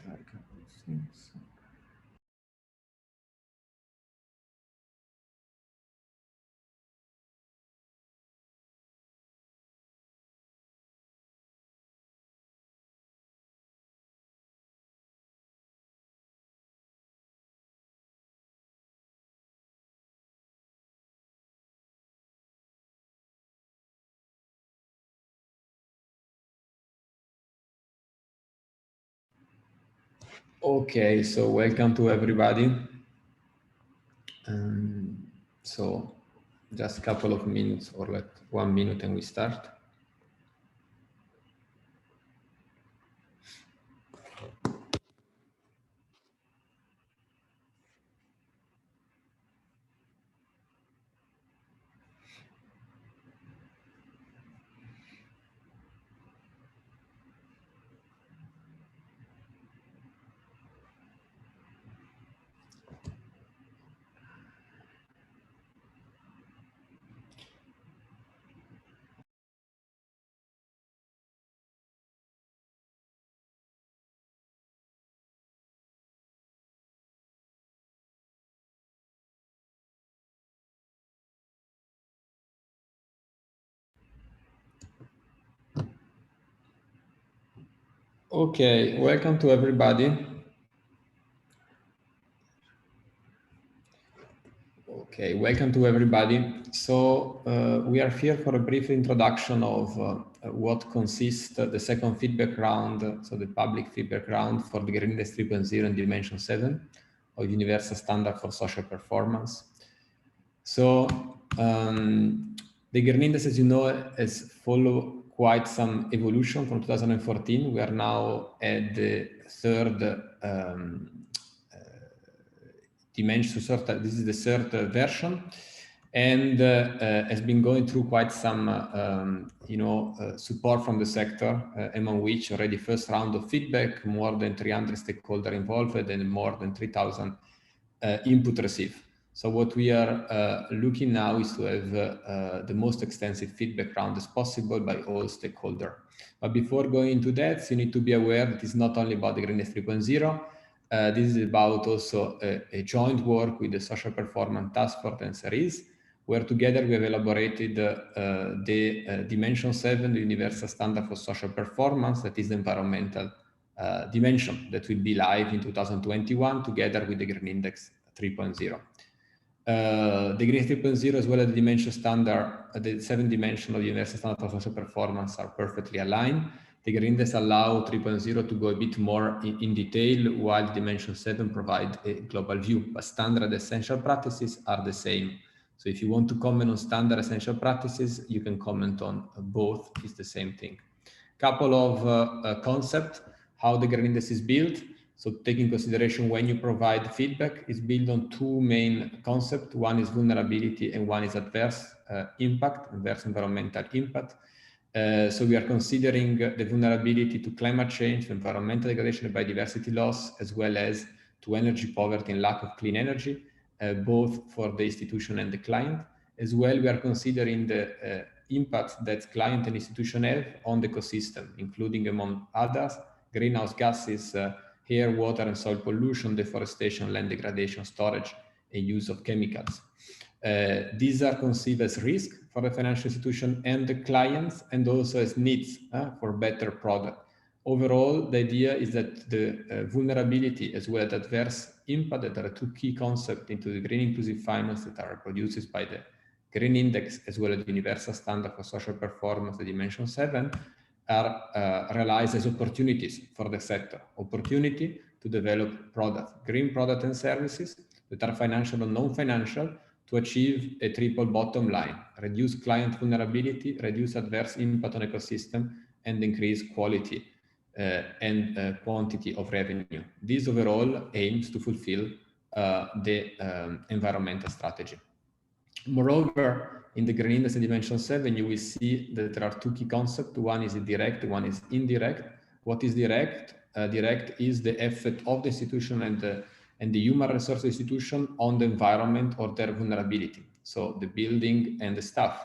try a couple of things. Okay, so welcome to everybody. So just a couple of minutes or like 1 minute and we start. Okay, welcome to everybody. Okay, welcome to everybody. So we are here for a brief introduction of what consists the second feedback round, so the public feedback round for the Green Index 3.0 and Dimension 7 of Universal Standard for Social Performance. So the Green Index, as you know, has followed quite some evolution from 2014. We are now at the third dimension. This is the third version, and has been going through quite some, support from the sector, among which already first round of feedback, more than 300 stakeholders involved, and more than 3,000 input received. So what we are looking now is to have the most extensive feedback round as possible by all stakeholders. But before going into that, you need to be aware that it's not only about the Green Index 3.0. This is about also a joint work with the Social Performance Task Force and SERIS, where together we have elaborated the Dimension 7, the Universal Standard for Social Performance, that is the environmental dimension that will be live in 2021 together with the Green Index 3.0. The Green Index 3.0 as well as the Dimension Standard, the 7 dimensions of the Universal Standard for Social Performance are perfectly aligned. The Green Index allow 3.0 to go a bit more in detail, while the Dimension 7 provide a global view, but standard essential practices are the same. So if you want to comment on standard essential practices, you can comment on both, it's the same thing. Couple of concepts, how the Green Index is built. So taking consideration when you provide feedback is built on two main concepts. One is vulnerability and one is adverse impact, adverse environmental impact. So we are considering the vulnerability to climate change, environmental degradation and biodiversity loss, as well as to energy poverty and lack of clean energy, both for the institution and the client. As well, we are considering the impact that client and institution have on the ecosystem, including, among others, greenhouse gases, air, water, and soil pollution, deforestation, land degradation, storage, and use of chemicals. These are conceived as risk for the financial institution and the clients, and also as needs for better product. Overall, the idea is that the vulnerability as well as adverse impact, that are two key concepts into the green inclusive finance that are produced by the Green Index as well as the Universal Standard for Social Performance, the Dimension 7, are realized as opportunities for the sector. Opportunity to develop products, green products and services that are financial or non-financial, to achieve a triple bottom line: reduce client vulnerability, reduce adverse impact on ecosystem, and increase quality and quantity of revenue. This overall aims to fulfill the environmental strategy. Moreover, in the Green Index Dimension 7, you will see that there are two key concepts. One is direct, one is indirect. What is direct? Direct is the effect of the institution and the human resource institution on the environment or their vulnerability. So the building and the staff.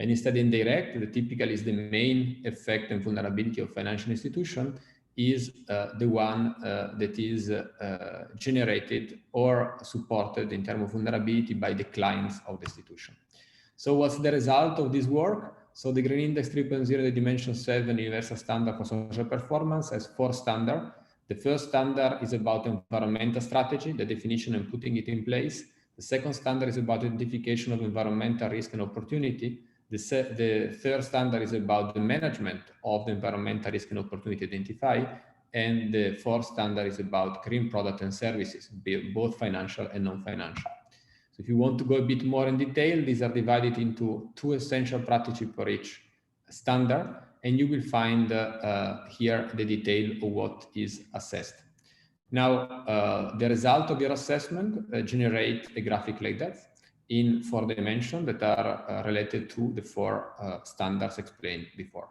And instead indirect, the typical is the main effect and vulnerability of financial institution is the one that is generated or supported in terms of vulnerability by the clients of the institution. So what's the result of this work? So the Green Index 3.0, the Dimension 7 Universal Standard for Social Performance, has 4 standards. The first standard is about environmental strategy, the definition and putting it in place. The second standard is about identification of environmental risk and opportunity. The third standard is about the management of the environmental risk and opportunity identified. And the fourth standard is about green products and services, both financial and non-financial. So if you want to go a bit more in detail, these are divided into 2 essential practices for each standard, and you will find here the detail of what is assessed. Now, the result of your assessment generate a graphic like that in 4 dimensions that are related to the 4 standards explained before.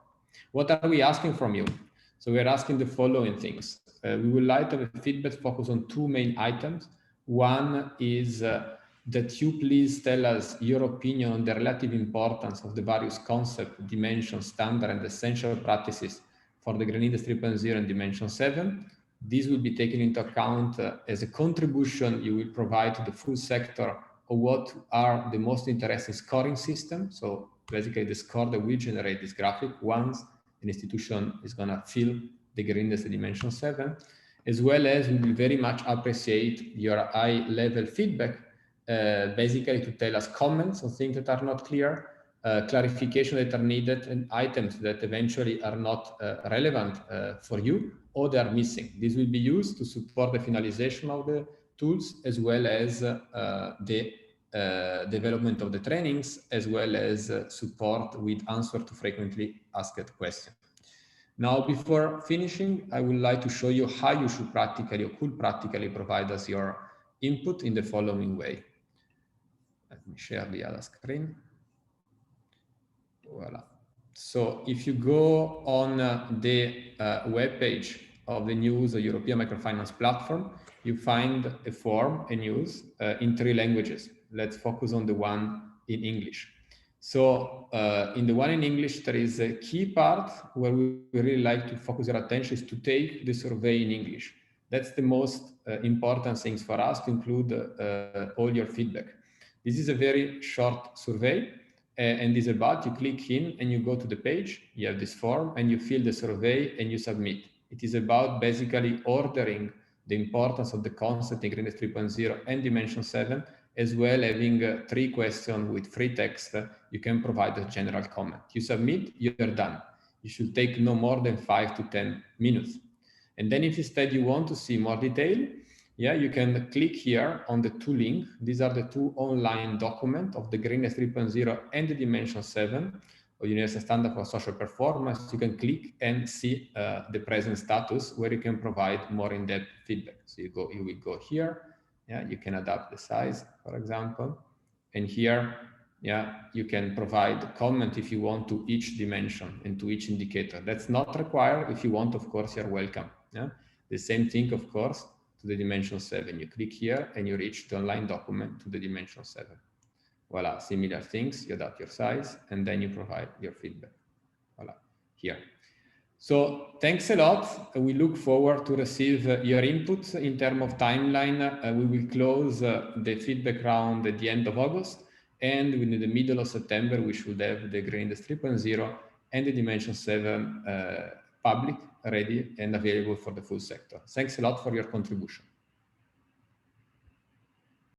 What are we asking from you? So we're asking the following things. We would like to have a feedback focus on 2 main items. One is that you please tell us your opinion on the relative importance of the various concepts, dimensions, standard, and essential practices for the Green Index 3.0 and Dimension 7. This will be taken into account as a contribution you will provide to the full sector of what are the most interesting scoring systems. So basically the score that will generate this graphic once an institution is going to fill the Green Index Dimension 7, as well as we will very much appreciate your high-level feedback, basically to tell us comments on things that are not clear, clarification that are needed, and items that eventually are not relevant for you or they are missing. This will be used to support the finalization of the tools, as well as the development of the trainings, as well as support with answer to frequently asked questions. Now, before finishing, I would like to show you how you should practically or could practically provide us your input in the following way. Let me share the other screen. Voila. So if you go on the web page of the news European Microfinance Platform, you find a form, a news in 3 languages. Let's focus on the one in English. So in the one in English, there is a key part where we really like to focus your attention is to take the survey in English. That's the most important things for us to include all your feedback. This is a very short survey. And this is about, you click in and you go to the page, you have this form and you fill the survey and you submit. It is about basically ordering the importance of the concept in Green Index 3.0 and Dimension 7, as well having 3 questions with free text. You can provide a general comment. You submit, you're done. You should take no more than 5 to 10 minutes. And then if instead you want to see more detail, you can click here on the 2 links. These are the 2 online documents of the Green Index 3.0 and the Dimension 7 or Universal Standard for Social Performance. You can click and see the present status where you can provide more in-depth feedback. So you will go here. You can adapt the size, for example. And here, you can provide comment if you want to each dimension and to each indicator. That's not required. If you want, of course, you're welcome. The same thing, of course, to the Dimension 7. You click here and you reach the online document to the Dimension 7. Voila, similar things, you adapt your size and then you provide your feedback. Voila, here. So thanks a lot. We look forward to receive your input in terms of timeline. We will close the feedback round at the end of August, and in the middle of September, we should have the Green Index 3.0 and the Dimension 7 public, ready and available for the full sector. Thanks a lot for your contribution.